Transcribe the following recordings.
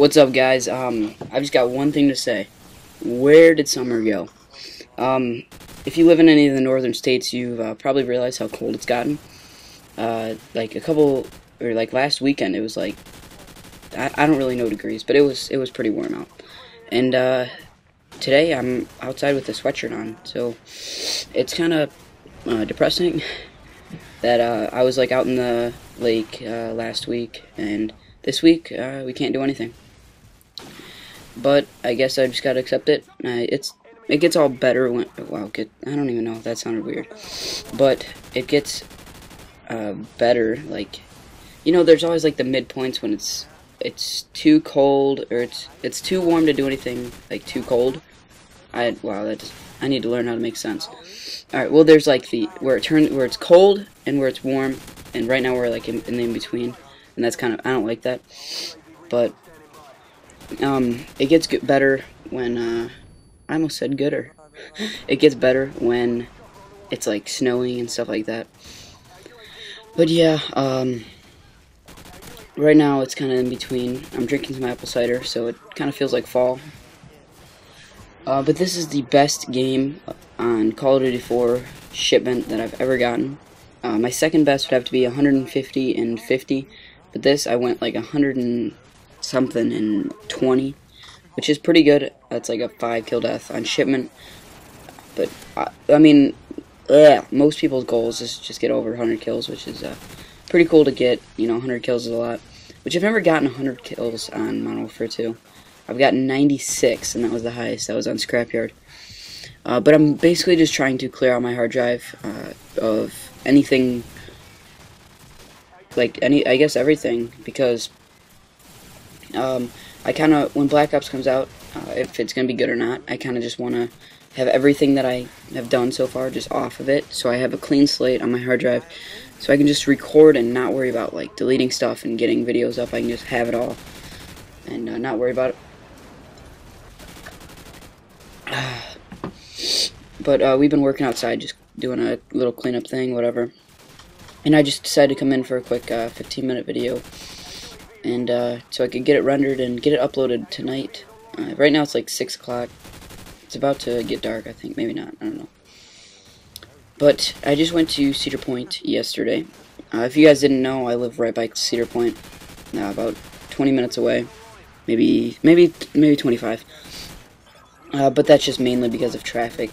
What's up, guys? I've just got one thing to say. Where did summer go? If you live in any of the northern states, you've probably realized how cold it's gotten. Like last weekend, it was like, I don't really know degrees, but it was pretty warm out. And today I'm outside with a sweatshirt on, so it's kind of depressing that I was like out in the lake last week, and this week we can't do anything. But I guess I just gotta accept it. It gets all better when I don't even know if that sounded weird, but it gets better. Like, you know, there's always like the midpoints when it's too cold or it's too warm to do anything, like too cold. I need to learn how to make sense. All right, well, there's like where it's cold and where it's warm, and right now we're like in the between, and that's kind of, I don't like that. But it gets better when I almost said gooder. It gets better when it's like snowing and stuff like that. But yeah, right now it's kind of in between. I'm drinking some apple cider, so it kind of feels like fall. But this is the best game on Call of Duty 4 Shipment that I've ever gotten. My second best would have to be 150 and 50, but this I went like 100 and something and 20, which is pretty good. That's like a 5-kill death on Shipment. But I mean, most people's goals is just get over 100 kills, which is pretty cool to get. You know, 100 kills is a lot. Which I've never gotten 100 kills on Modern Warfare 2. I've gotten 96, and that was the highest. That was on Scrapyard. But I'm basically just trying to clear out my hard drive of anything, like I guess everything, because I kind of, when Black Ops comes out, if it's going to be good or not, I kind of just want to have everything that I have done so far just off of it, so I have a clean slate on my hard drive, so I can just record and not worry about like deleting stuff and getting videos up. I can just have it all and not worry about it. But we've been working outside, just doing a little cleanup thing, whatever. And I just decided to come in for a quick 15-minute video, and so I could get it rendered and get it uploaded tonight. Right now it's like 6 o'clock. It's about to get dark, I think. Maybe not. I don't know. But I just went to Cedar Point yesterday. If you guys didn't know, I live right by Cedar Point, about 20 minutes away, maybe 25. But that's just mainly because of traffic.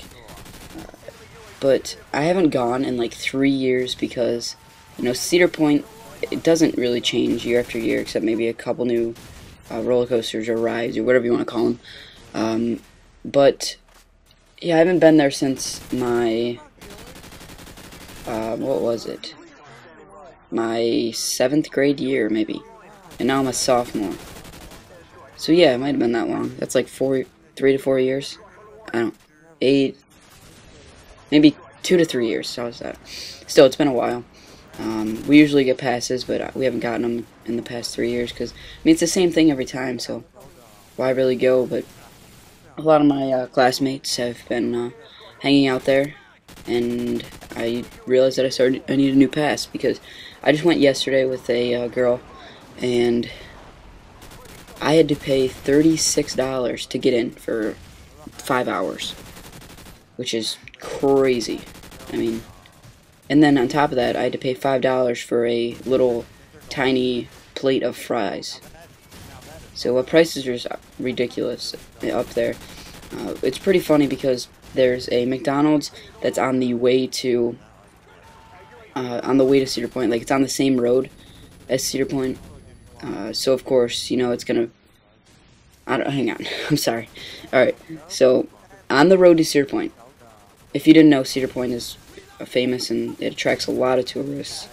But I haven't gone in like 3 years because, you know, Cedar Point, it doesn't really change year after year, except maybe a couple new roller coasters or rides or whatever you want to call them. But yeah, I haven't been there since my what was it? My 7th grade year, maybe. And now I'm a sophomore. So yeah, it might have been that long. That's like 3 to 4 years. I don't know, 8, maybe 2 to 3 years. So how's that? Still, it's been a while. We usually get passes, but we haven't gotten them in the past 3 years because, I mean, it's the same thing every time, so why really go? But a lot of my classmates have been hanging out there, and I realized that I need a new pass because I just went yesterday with a girl, and I had to pay $36 to get in for 5 hours, which is crazy. I mean, and then on top of that, I had to pay $5 for a little tiny plate of fries. So prices are just ridiculous up there. It's pretty funny because there's a McDonald's that's on the way to Cedar Point. Like, it's on the same road as Cedar Point. So of course, you know, it's gonna. Hang on. I'm sorry. All right. So on the road to Cedar Point. If you didn't know, Cedar Point is famous and it attracts a lot of tourists.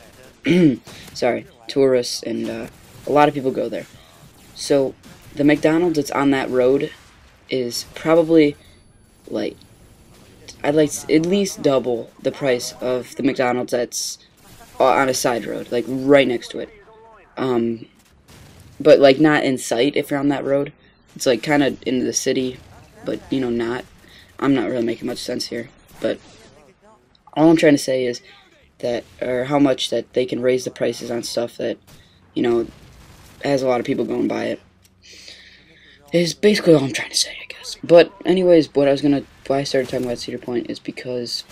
Tourists, and a lot of people go there. So the McDonald's that's on that road is probably like, I'd like at least double the price of the McDonald's that's on a side road, like right next to it. But like not in sight if you're on that road. It's like kind of into the city, but you know, not. I'm not really making much sense here, but all I'm trying to say is that, or how much that they can raise the prices on stuff that, you know, has a lot of people going by it. is basically all I'm trying to say, I guess. But anyways, why I started talking about Cedar Point is because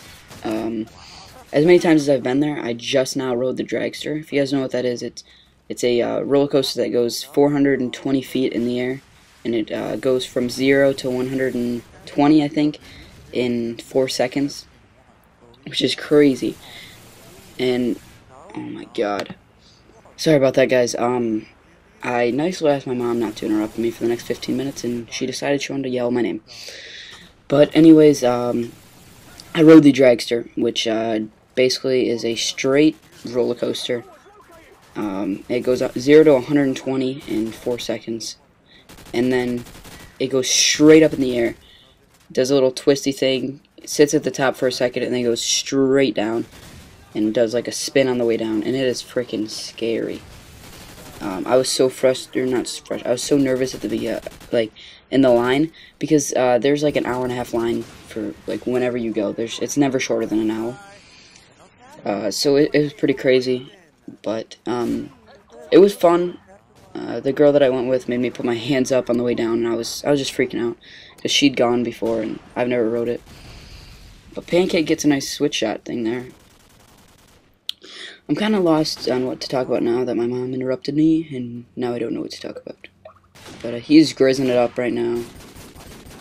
as many times as I've been there, I just now rode the dragster. If you guys know what that is, it's a roller coaster that goes 420 feet in the air, and it goes from 0 to 120, I think, in 4 seconds, which is crazy. And oh my god, sorry about that, guys. I nicely asked my mom not to interrupt me for the next 15 minutes, and she decided she wanted to yell my name. But anyways, I rode the dragster, which basically is a straight roller coaster. It goes up 0 to 120 in 4 seconds, and then it goes straight up in the air, does a little twisty thing, sits at the top for a second, and then goes straight down, and does like a spin on the way down, and it is freaking scary. I was so frustrated, I was so nervous at the like in the line, because there's like an hour-and-a-half line for like whenever you go. It's never shorter than an hour. So it was pretty crazy, but it was fun. The girl that I went with made me put my hands up on the way down, and I was just freaking out because she'd gone before and I've never rode it. But Pancake gets a nice switch shot thing there. I'm kind of lost on what to talk about now that my mom interrupted me, and now I don't know what to talk about. But he's grizzing it up right now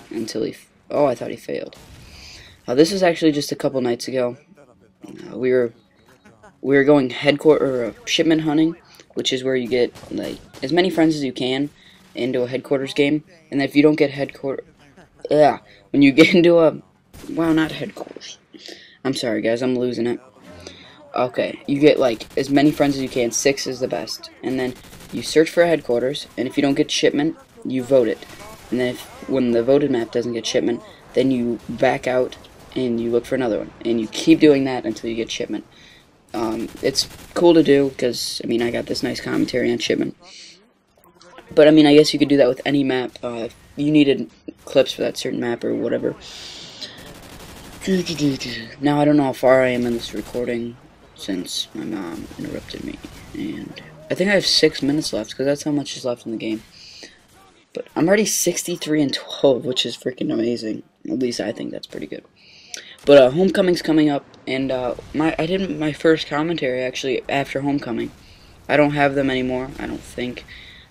until oh, I thought he failed. This is actually just a couple nights ago. We were going shipment hunting, which is where you get like as many friends as you can into a headquarters game, and if you don't get when you get into not headquarters. I'm sorry, guys, I'm losing it. Okay, you get like as many friends as you can. 6 is the best, and then you search for a headquarters, and if you don't get shipment, you vote it, and then when the voted map doesn't get shipment, then you back out and you look for another one, and you keep doing that until you get shipment. It's cool to do because I mean I got this nice commentary on shipment, but I mean I guess you could do that with any map. If you needed clips for that certain map or whatever. Now I don't know how far I am in this recording, since my mom interrupted me, and I think I have 6 minutes left, because that's how much is left in the game. But I'm already 63-12, which is freaking amazing. At least I think that's pretty good. But Homecoming's coming up, and I did my first commentary actually after Homecoming. I don't have them anymore, I don't think.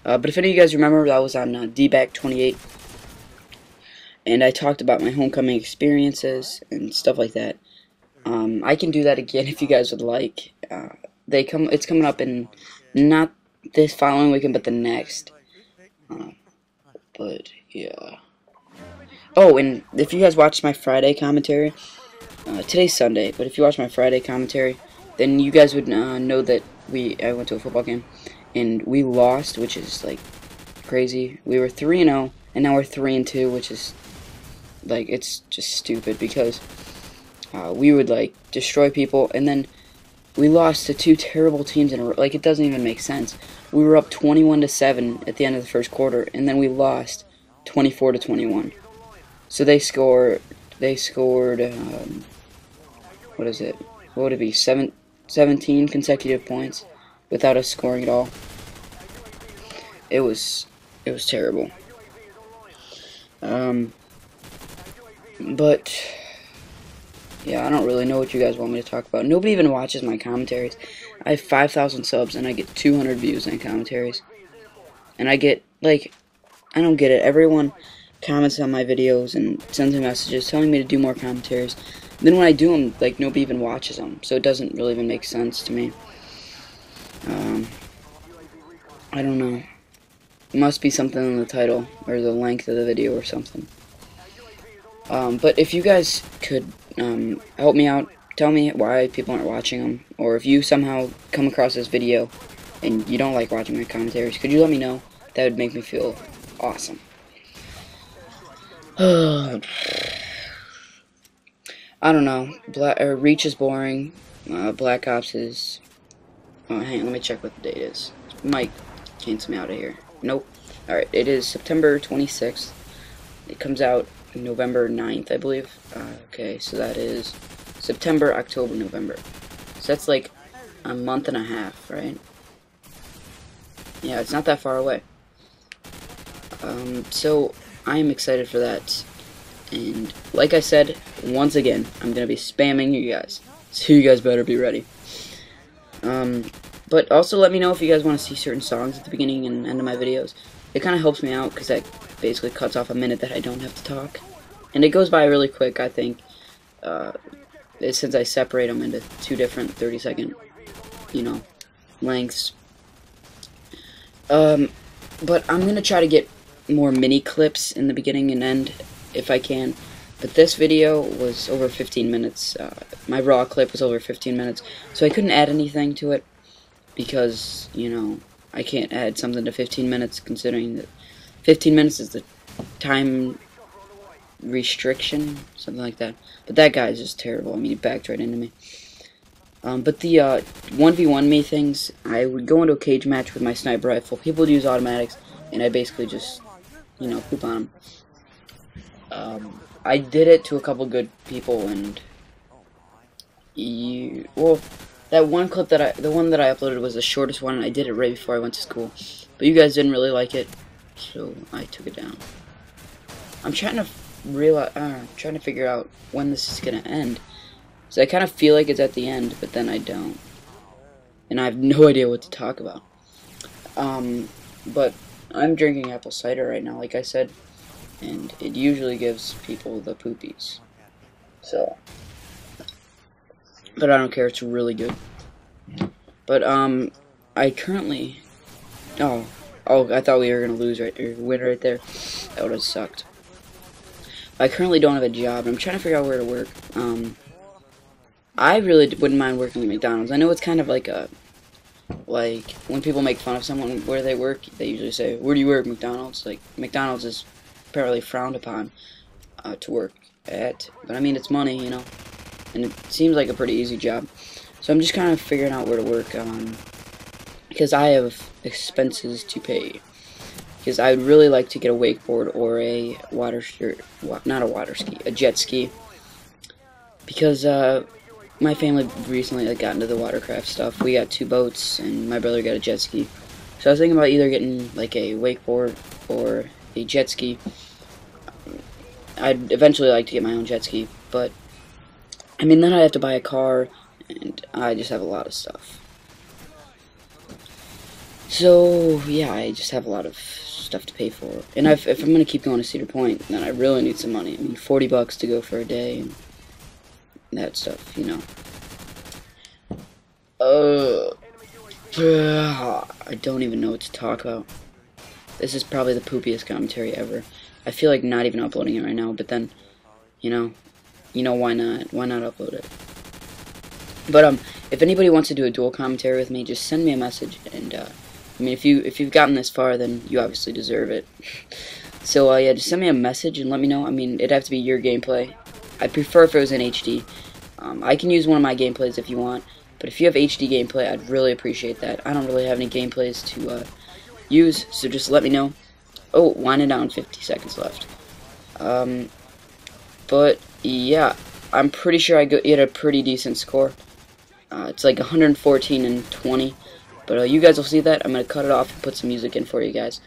But if any of you guys remember, that was on DBAC 28, and I talked about my Homecoming experiences and stuff like that. I can do that again if you guys would like. It's coming up in not this following weekend, but the next. But yeah. Oh, and if you guys watched my Friday commentary, today's Sunday, but if you watch my Friday commentary, then you guys would know that I went to a football game and we lost, which is like crazy. We were 3-0, and now we're 3-2, which is like, it's just stupid because we would like destroy people, and then we lost to 2 terrible teams in a row. Like, it doesn't even make sense. We were up 21-7 at the end of the first quarter, and then we lost 24-21. So they scored what is it? What would it be? 17 consecutive points without us scoring at all. It was terrible. But yeah, I don't really know what you guys want me to talk about. Nobody even watches my commentaries. I have 5,000 subs and I get 200 views on commentaries. And I get, like, I don't get it. Everyone comments on my videos and sends me messages telling me to do more commentaries. Then when I do them, like, nobody even watches them. So it doesn't really even make sense to me. I don't know. It must be something in the title or the length of the video or something. But if you guys could help me out, tell me why people aren't watching them, or if you somehow come across this video and you don't like watching my commentaries, could you let me know? That would make me feel awesome. I don't know. Reach is boring. Black Ops is... Oh, hang on, let me check what the date is. Might cancel me out of here. Nope. Alright, it is September 26th. It comes out November 9th, I believe. Okay, so that is September, October, November. So that's like a month and a half, right? Yeah, it's not that far away. So I'm excited for that. And like I said, once again, I'm gonna be spamming you guys, so you guys better be ready. But also let me know if you guys want to see certain songs at the beginning and end of my videos. It kind of helps me out because that basically cuts off a minute that I don't have to talk, and it goes by really quick. I think since I separate them into 2 different 30-second, lengths. But I'm gonna try to get more mini clips in the beginning and end if I can. But this video was over 15 minutes. My raw clip was over 15 minutes, so I couldn't add anything to it because, I can't add something to 15 minutes considering that 15 minutes is the time restriction, something like that. But that guy is just terrible. I mean, he backed right into me. But the 1v1 me things, I would go into a cage match with my sniper rifle. People would use automatics, and I basically just, poop on them. I did it to a couple good people, and that one clip the one that I uploaded was the shortest one, and I did it right before I went to school. But you guys didn't really like it, so I took it down. I'm trying to figure out when this is gonna end. So I kind of feel like it's at the end, but then I don't. And I have no idea what to talk about. But I'm drinking apple cider right now, like I said. And it usually gives people the poopies. So. But I don't care, it's really good. But, I currently... Oh, I thought we were going to win right there. That would have sucked. I currently don't have a job, and I'm trying to figure out where to work. I really wouldn't mind working at McDonald's. I know it's kind of like when people make fun of someone where they work, they usually say, "Where do you work, McDonald's?" Like, McDonald's is apparently frowned upon to work at. But, I mean, it's money, and it seems like a pretty easy job. So I'm just kind of figuring out where to work because I have expenses to pay. Because I would really like to get a wakeboard or a a jet ski. Because my family recently got into the watercraft stuff. We got 2 boats, and my brother got a jet ski. So I was thinking about either getting like a wakeboard or a jet ski. I'd eventually like to get my own jet ski, but I mean then I'd have to buy a car, and I just have a lot of stuff. So yeah, I just have a lot of stuff to pay for. And if I'm gonna keep going to Cedar Point, then I really need some money. I mean, $40 to go for a day. And that stuff, I don't even know what to talk about. This is probably the poopiest commentary ever. I feel like not even uploading it right now, but then, why not? Why not upload it? But if anybody wants to do a dual commentary with me, just send me a message. And I mean, if you've gotten this far, then you obviously deserve it. So yeah, just send me a message and let me know. I mean, it'd have to be your gameplay. I'd prefer if it was in HD. I can use one of my gameplays if you want, but if you have HD gameplay, I'd really appreciate that. I don't really have any gameplays to use, so just let me know. Oh, winding down, 50 seconds left. But yeah, I'm pretty sure I get a pretty decent score. It's like 114 and 20, but you guys will see that. I'm gonna cut it off and put some music in for you guys.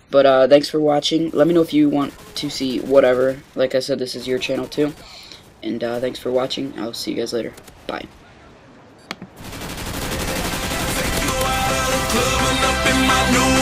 But thanks for watching. Let me know if you want to see whatever. Like I said, this is your channel too. And thanks for watching. I'll see you guys later. Bye. Clubbing up in my new